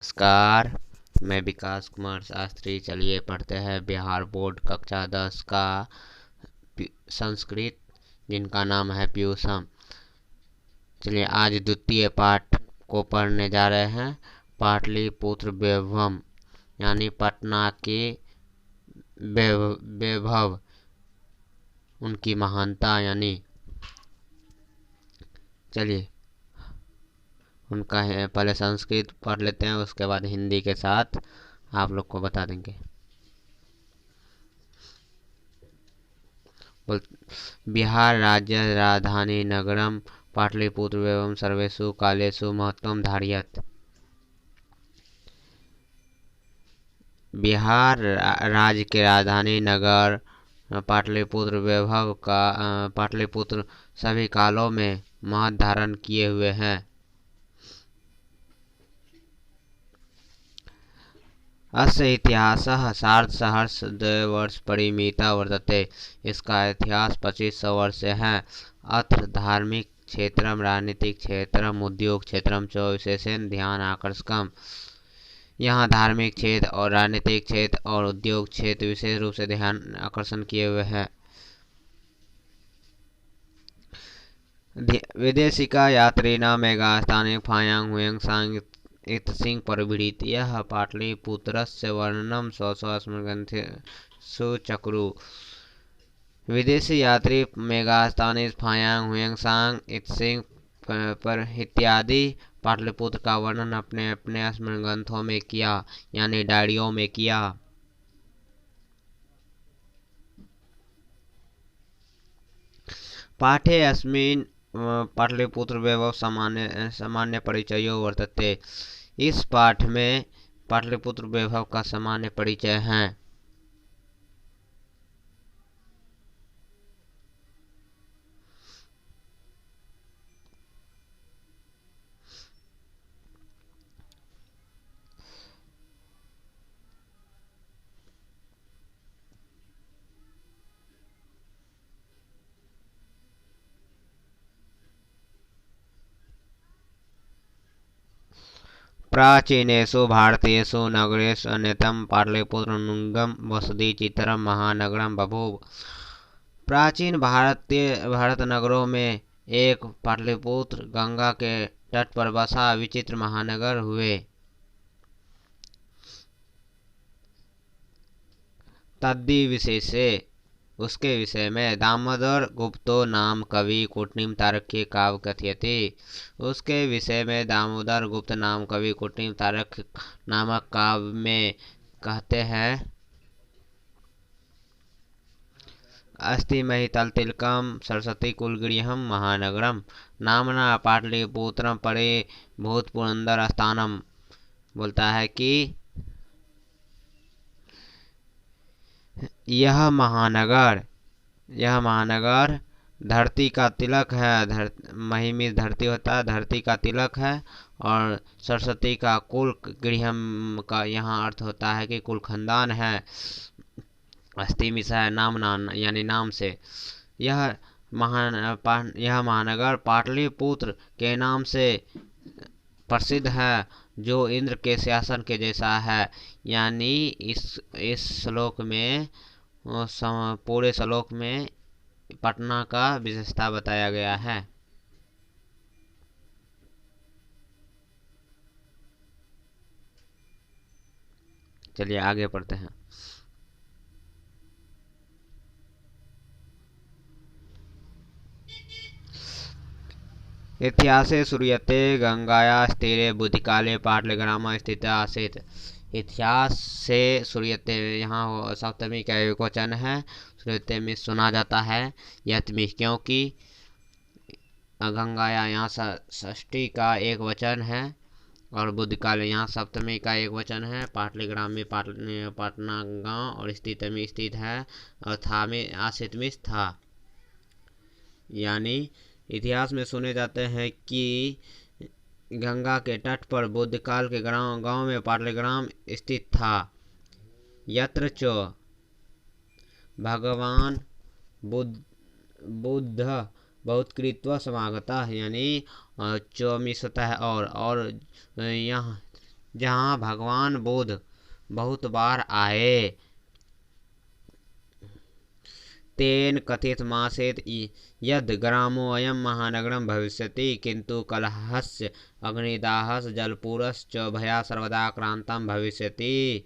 नमस्कार। मैं विकास कुमार शास्त्री। चलिए पढ़ते हैं बिहार बोर्ड कक्षा 10 का संस्कृत, जिनका नाम है पीयूषम। चलिए आज द्वितीय पाठ को पढ़ने जा रहे हैं। पाटलिपुत्र वैभव यानी पटना के वैभव, उनकी महानता यानी, चलिए उनका है। पहले संस्कृत पढ़ लेते हैं, उसके बाद हिंदी के साथ आप लोग को बता देंगे। बिहार राज्य राजधानी नगरम पाटलिपुत्र एवं सर्वेषु कालेषु महत्वम धारयत। बिहार राज्य के राजधानी नगर पाटलिपुत्र सभी कालों में महत्व धारण किए हुए हैं। अस्य इतिहासः सार्धसहस्रवर्ष परिमिता वर्तते। इसका इतिहास 2500 वर्ष से है। अत्र धार्मिक क्षेत्रम, राजनीतिक क्षेत्रम, उद्योग क्षेत्रम च विशेषेण ध्यान आकर्षकम। यहाँ धार्मिक क्षेत्र और राजनीतिक क्षेत्र और उद्योग क्षेत्र विशेष रूप से ध्यान आकर्षण किए हुए हैं। विदेशिका यात्रिणां मेघास्थाने फायां हुएं सांग इत्सिंह प्रभृति यह पाटलिपुत्रस्य वर्णनम स्वस्मरणग्रंथेषु चक्रुः। विदेशी यात्री मेघास्थाने फायां हुएं सांग इत्सिंह पर इत्यादि पाटलिपुत्र का वर्णन अपने अपने स्मरण ग्रंथों में किया, यानी डायरियों में किया। पाठे अस्मिन् पाटलिपुत्र वैभव सामान्य परिचयो वर्तते। इस पाठ में पाटलिपुत्र वैभव का सामान्य परिचय है। प्राचीनेषु भारतीयेषु नगरेषु अन्यतमं पाटलिपुत्रं वसतिचित्रं महानगरं बभूव। प्राचीन भारत नगरों में एक पाटलिपुत्र गंगा के तट पर बसा विचित्र महानगर हुए। तद्धि विशेषे, उसके विषय में दामोदर गुप्तो नाम कवि कुटनीम तारक्य काव्य कथयति। उसके विषय में दामोदर गुप्त नाम कवि कुटनीम तारक नामक काव्य में कहते हैं। अस्ति मही तलतिलकम सरस्वती कुलगृहम महानगरम नामना पाटलिपुत्रम परे भूतपुरंदर स्थानम। बोलता है कि यह महानगर धरती का तिलक है। मही में धरती होता है, धरती का तिलक है। और सरस्वती का कुल गृहम का यहाँ अर्थ होता है कि कुल खानदान है। अस्ति मिसा है नाम यानी नाम से। यह महानगर पाटलिपुत्र के नाम से प्रसिद्ध है, जो इंद्र के शासन के जैसा है। यानी इस श्लोक में, पूरे श्लोक में पटना का विशेषता बताया गया है। चलिए आगे पढ़ते हैं। इतिहासे श्रूयते गंगायास्तीरे बुद्धिकाले पाटलिग्राम स्थित आसीत्। इतिहास से श्रूयते, यहाँ सप्तमी का एक वचन है। श्रूयते में सुना जाता है, यत में क्योंकि गंगाया यहाँ षष्ठी का एक वचन है और बुद्धिकाल यहाँ सप्तमी का एक वचन है। पाटलिग्राम में पाटना गांव और स्थित में स्थित है और था में आसित में था। यानी इतिहास में सुने जाते हैं कि गंगा के तट पर बुद्धकाल के गांव में पाटलिग्राम स्थित था। यत्र च भगवान बुद्ध बहुत कृत्वा समागता, यानी चौमिस होता है और यहाँ जहाँ भगवान बुद्ध बहुत बार आए। तेन कथितमासीत् यद् ग्रामोऽयं महानगरं भविष्यति, किन्तु कलहस्य अग्निदाहस्य जलपूरश्च भया सर्वदा क्रांतं भविष्यति।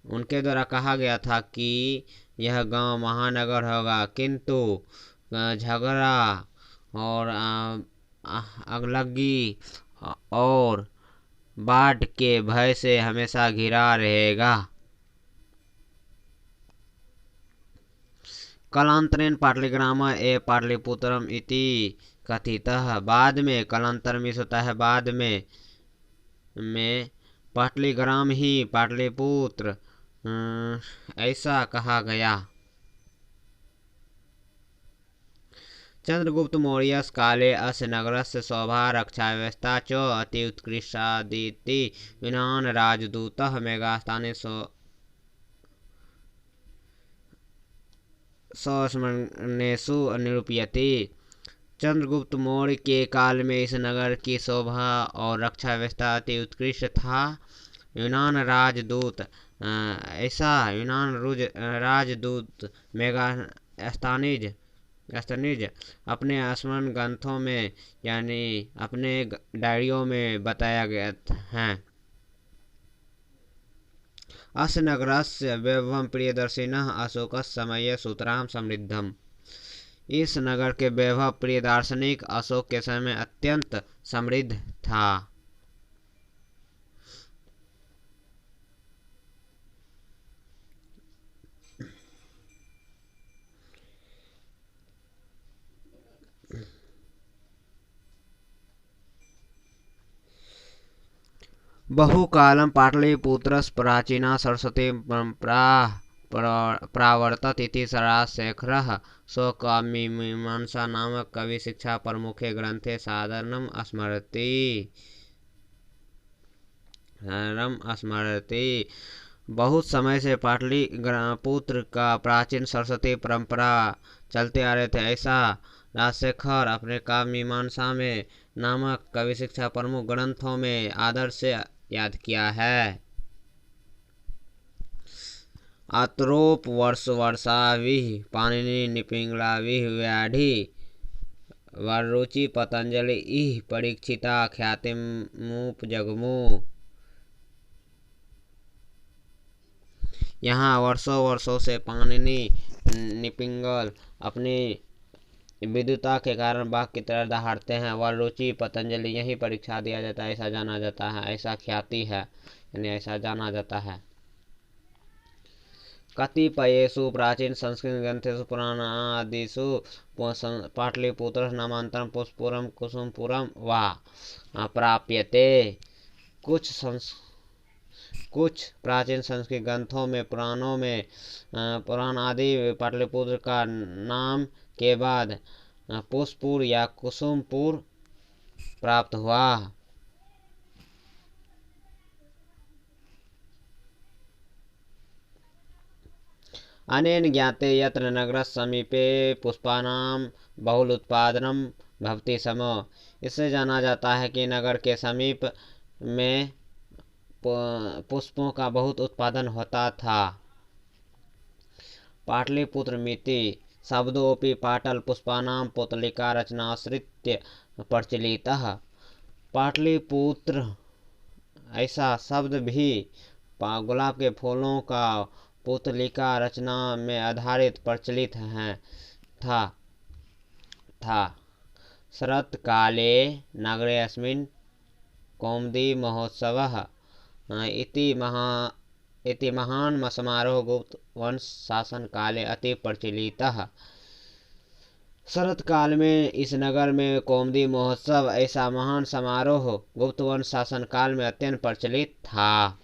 उनके द्वारा कहा गया था कि यह गांव महानगर होगा, किंतु झगड़ा और अगलगी और बाढ़ के भय से हमेशा घिरा रहेगा। कालांतरेण पाटलीग्राम ए पाटलिपुत्रम इति कथितः। बाद में कालांतर में होता है बाद में पाटलीग्राम ही पाटलिपुत्र ऐसा कहा गया। चंद्रगुप्त मौर्य काले अस्य नगरस्य शोभा रक्षा व्यवस्था च अति उत्कृष्टादिति यूनान राजदूतः मेगास्थाने स्वस्मरणेषु निरूपयति। चंद्रगुप्त मौर्य के काल में इस नगर की शोभा और रक्षा व्यवस्था अति उत्कृष्ट था। यूनान राजदूत यूनान राजदूत मेगास्थनीज अपने स्मरण ग्रंथों में यानी अपने डायरियों में बताया गया है। अस्य नगरस्य वैभवं प्रियदर्शिनः अशोकस्य समये सूत्रां समृद्धम्। इस नगर के वैभव प्रिय दार्शनिक अशोक के समय में अत्यंत समृद्ध था। बहुकालं पाटलिपुत्रस्य प्राचीना सरस्वती परंपरा प्रावर्तत इति राजशेखरः स्वकाव्यमीमांसा नामक कवि शिक्षा प्रमुखे ग्रंथे साधारणम् स्मरति। बहुत समय से पाटलिपुत्र का प्राचीन सरस्वती परंपरा चलते आ रहे थे, ऐसा राजशेखर अपने काव्य मीमांसा में नामक कवि शिक्षा प्रमुख ग्रंथों में आदर से याद किया है। अत्रोप वर्षाविः पाणिनि निपिंगलाविः व्याधि वररुचि पतंजलि इह परीक्षिता ख्यातिमुपजग्मु। यहाँ वर्षों से पाणिनि निपिंगल अपनी विद्वता के कारण बाघ की तरह दहाड़ते हैं। वररुचि पतंजलि यही परीक्षा दिया जाता है, ऐसा जाना जाता है, ऐसा ख्याति है, यानी ऐसा जाना जाता है। कतिपयेषु प्राचीन संस्कृत ग्रंथेषु पुराणादिषु पाटलिपुत्रस्य नामान्तरं पुष्पपुरं कुसुमपुरं वा प्राप्यते। कुछ प्राचीन संस्कृत ग्रंथों में पुराण आदि पाटलिपुत्र का नाम के बाद पुष्पपुर या कुसुमपुर प्राप्त हुआ। अनेन ज्ञाते यत्र नगरस्य समीपे पुष्पानां बहुल उत्पादनम भवति स्म। इससे जाना जाता है कि नगर के समीप में पुष्पों का बहुत उत्पादन होता था। पाटलिपुत्र मिति शब्दोऽपि पाटल पुष्पानां पुतलिका रचनाश्रित्य प्रचलितः। पाटलिपुत्र ऐसा शब्द भी गुलाब के फूलों का पुतलिका रचना में आधारित प्रचलित था। शरत्काले नगरे अस्मिन् कौमुदी महोत्सवः इति महान समारोह गुप्त वंश शासन काले अति प्रचलितः। शरतकाल में इस नगर में कौमुदी महोत्सव ऐसा महान समारोह गुप्त वंश शासन काल में अत्यंत प्रचलित था।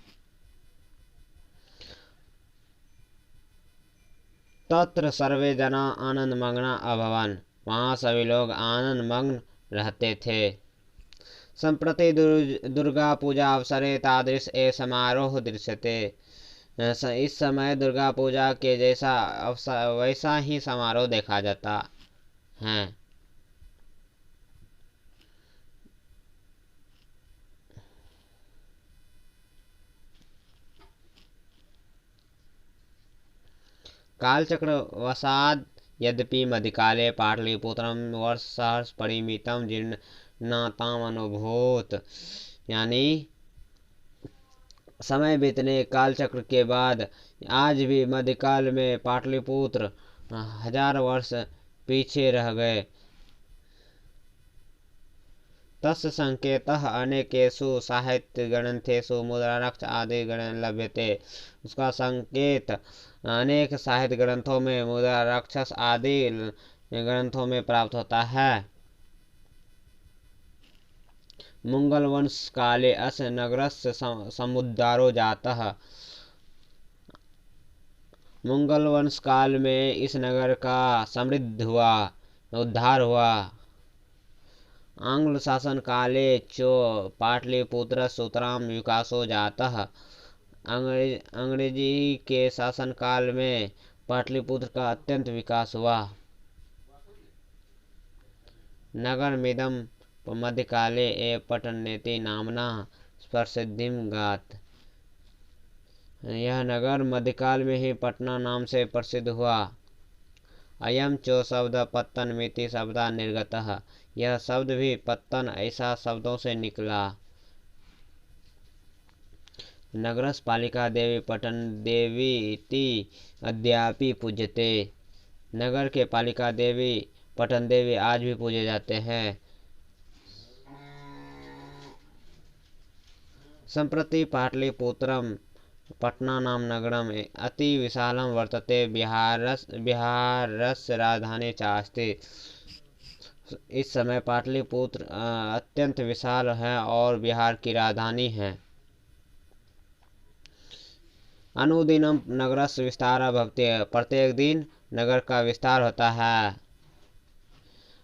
तत्र सर्वे जना आनंद मग्ना अभवन। वहाँ सभी लोग आनंद मग्न रहते थे। संप्रति दुर्गा पूजा अवसरे तादृश ए समारोह दृश्यते। इस समय दुर्गा पूजा के जैसा वैसा ही समारोह देखा जाता है। कालचक्र वसाद यद्यपि मध्यकाले पाटलिपुत्रम वर्षसहस्र परिमितम जीर्णताम अनुभूत, यानी समय बीतने कालचक्र के बाद आज भी मध्यकाल में पाटलिपुत्र 1000 वर्ष पीछे रह गए। तस्य संकेतः अनेकेषु साहित्यग्रंथेषु मुद्रारक्ष आदि लभ्यते। उसका संकेत अनेक साहित्य ग्रंथों में मुद्रारक्षस आदि ग्रंथों में प्राप्त होता है। मुगल वंश काले अस्य नगरस्य समुद्धारो जातः। मुगल वंश काल में इस नगर का उद्धार हुआ। आंग्ल शासन काले चो पाटलिपुत्रस्य उत्तरां विकासो जातः। अंग्रेजी के शासन काल में पाटलिपुत्र का अत्यंत विकास हुआ। नगरमिदं मध्यकाले एव पट्टनेति नामना प्रसिद्धिं गात। यह नगर मध्यकाल में ही पटना नाम से प्रसिद्ध हुआ। अयम चो शब्द पत्तनमिति शब्दा निर्गतः। यह शब्द भी पत्तन ऐसा शब्दों से निकला। नगरस पालिका देवी पटन देवी इति अद्यापि पूज्यते। नगर के पालिका देवी पटन देवी आज भी पूजे जाते हैं। संप्रति पाटलिपुत्रम पटना नाम नगरम अति विशालम वर्तते। बिहारस्य राजधानी चास्ति। इस समय पाटलिपुत्र अत्यंत विशाल है और बिहार की राजधानी है। अनुदिनम नगरस्य विस्तारः भवति। प्रत्येक दिन नगर का विस्तार होता है।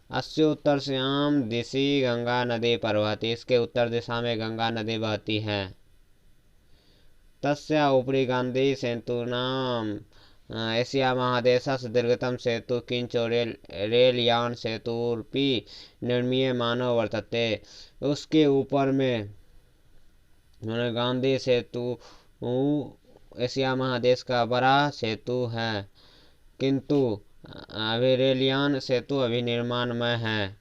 अस्योत्तरस्यां दिशि गंगा नदी प्रवहति। इसके उत्तर दिशा में गंगा नदी बहती है। तस्या उपरि गांधी सेतूनाम एशिया महादेशस्य दीर्घतम सेतु किंचो रेलयान सेतुरपि निर्मीयमानो वर्तते। उसके ऊपर में गांधी सेतु एशिया महादेश का बड़ा सेतु है, किंतु अभी रेलयान सेतु अभी निर्माण में है।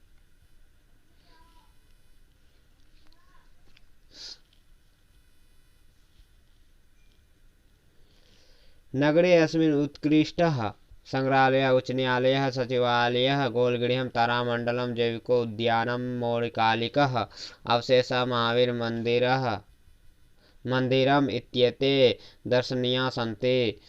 नगरे अस्मिन् उत्कृष्टः संग्रहालयः, उच्च न्यायालयः, सचिवालयः, गोलगृहं, तारामण्डलं, जैविकोद्यानं, मौलिकालिकः अवशेषः, महावीर मंदिरम इत्येते दर्शनीया सन्ति।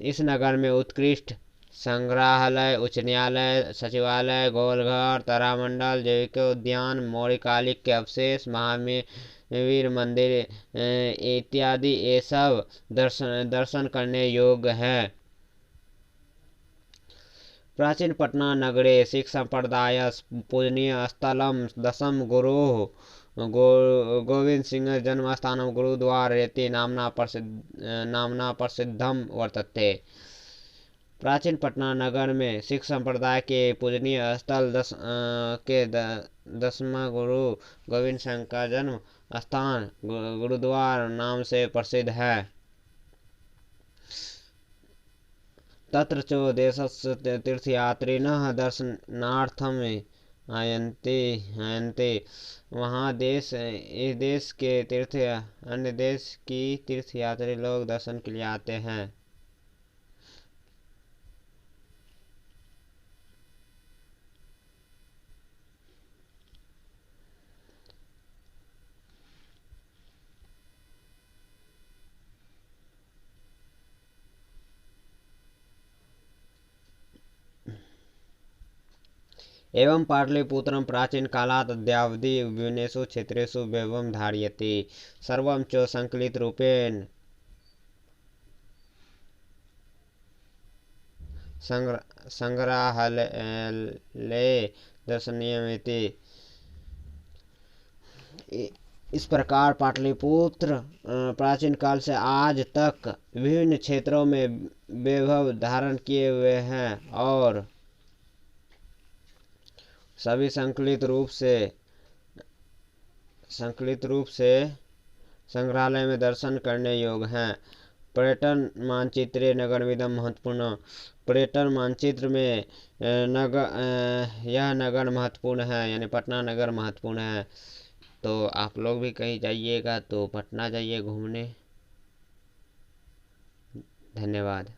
इस नगर में उत्कृष्ट संग्रहालय, उच्च न्यायालय, सचिवालय, गोलघर, तारामंडल, जैविकोद्यान, मौलिकालिक के अवशेष, महावीर मंदिर इत्यादि ये सब दर्शन करने योग्य है। प्राचीन पटना नगरे सिख संप्रदाय पूजनीय स्थलम दशम गुरु गोविंद सिंह जन्म स्थानम गुरुद्वार रेति नामना प्रसिद्धम वर्तते। प्राचीन पटना नगर में सिख संप्रदाय के पूजनीय स्थल दसवां गुरु गोविंद सिंह का जन्म स्थान गुरुद्वार नाम से प्रसिद्ध है। तत्र चो देशस्य तीर्थयात्रिनः दर्शनार्थम आयन्ते। वहाँ इस देश के अन्य देश की तीर्थयात्री लोग दर्शन के लिए आते हैं। एवं पाटलिपुत्रं प्राचीन कालात् अद्यावधि विभिन्नेषु क्षेत्रेषु वैभवं धारयति। सर्वं च संकलितरूपेण संग्रहालये दर्शनीयमिति। इस प्रकार पाटलिपुत्र प्राचीन काल से आज तक विभिन्न क्षेत्रों में वैभव धारण किए हुए हैं और सभी संकलित रूप से संग्रहालय में दर्शन करने योग्य हैं। पर्यटन मानचित्रे नगरमिदं महत्वपूर्ण। पर्यटन मानचित्र में यह नगर महत्वपूर्ण है, यानी पटना नगर महत्वपूर्ण है। तो आप लोग भी कहीं जाइएगा तो पटना जाइए घूमने। धन्यवाद।